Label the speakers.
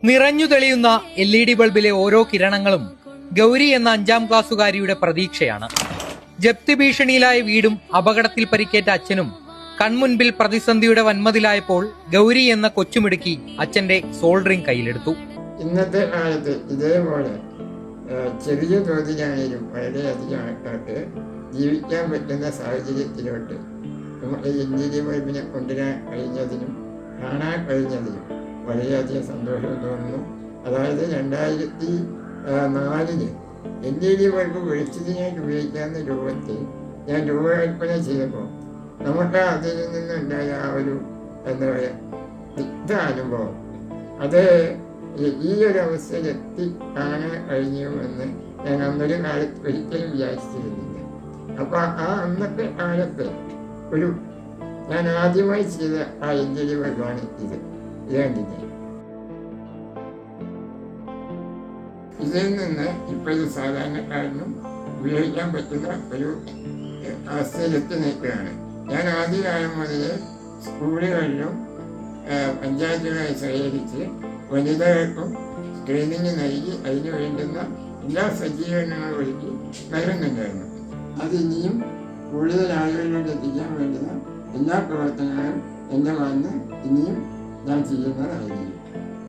Speaker 1: നിറഞ്ഞു തെളിയുന്ന LED ബൾബിലെ ഓരോ കിരണങ്ങളും ഗൗരി എന്ന 5ാം ക്ലാസ്സുകാരിയുടെ പ്രതീക്ഷയാണ്. ജപ്തി ഭീഷണിയിലായ വീടും അപകടത്തിൽ പരിക്കേറ്റ അച്ഛനും കൺമുൻപിൽ പ്രതിസന്ധിയുടെ വന്മതിലായപ്പോൾ ഗൗരി എന്ന കൊച്ചുമിടുക്കി അച്ഛന്റെ സോൾഡറിംഗ് കയ്യിലെടുത്തു.
Speaker 2: ഇന്നത്തെ കാലത്ത് ഇതേപോലെ ചെറിയ തോതിലാണെങ്കിലും വളരെയധികം ആൾക്കാർക്ക് ജീവിക്കാൻ പറ്റുന്ന സാഹചര്യത്തിലോട്ട് നമുക്ക് LED ബൾബിനെ കൊണ്ടുവരാൻ കഴിഞ്ഞതിനും കാണാൻ കഴിഞ്ഞതിനും വളരെയധികം സന്തോഷം തോന്നുന്നു. അതായത് 2004 LED ബൾബ് വെളിച്ചത്തിനായിട്ട് ഉപയോഗിക്കാവുന്ന രൂപത്തിൽ ഞാൻ രൂപകൽപ്പന ചെയ്തപ്പോൾ നമുക്ക് അതിൽ നിന്നുണ്ടായ ആ ഒരു എന്താ പറയുക തിക്ത അനുഭവം അത് ഈ ഒരു അവസ്ഥയിലെത്തി കാണാൻ കഴിഞ്ഞുവെന്ന് ഞാൻ അന്നൊരു കാലത്ത് ഒരിക്കലും വിചാരിച്ചിരുന്നില്ല. അപ്പോൾ ആ അന്നത്തെ കാലത്ത് ഞാൻ ആദ്യമായി ചെയ്ത ആ LED ബൾബാണ് ഇത് കണ്ടില്ലേ. ഇതിൽ നിന്ന് ഇപ്പോഴും സാധാരണക്കാരനും ഉപയോഗിക്കാൻ പറ്റുന്ന ഒരു അവസ്ഥയിലെത്തി നിൽക്കുകയാണ്. ഞാൻ ആദ്യകാലം മുതൽ സ്കൂളുകളിലും പഞ്ചായത്തുകളെ സഹകരിച്ച് വനിതകൾക്കും ട്രെയിനിങ് നൽകി അതിന് വേണ്ടുന്ന എല്ലാ സജ്ജീകരണങ്ങളും ഒരുക്കി നൽകുന്നുണ്ടായിരുന്നു. അതിനിയും കൂടുതൽ ആളുകളിലേക്ക് എത്തിക്കാൻ വേണ്ടുന്ന എല്ലാ പ്രവർത്തനങ്ങളും എൻ്റെ വന്ന് ഇനിയും ഞാൻ ചെയ്യുന്നതായിരിക്കും.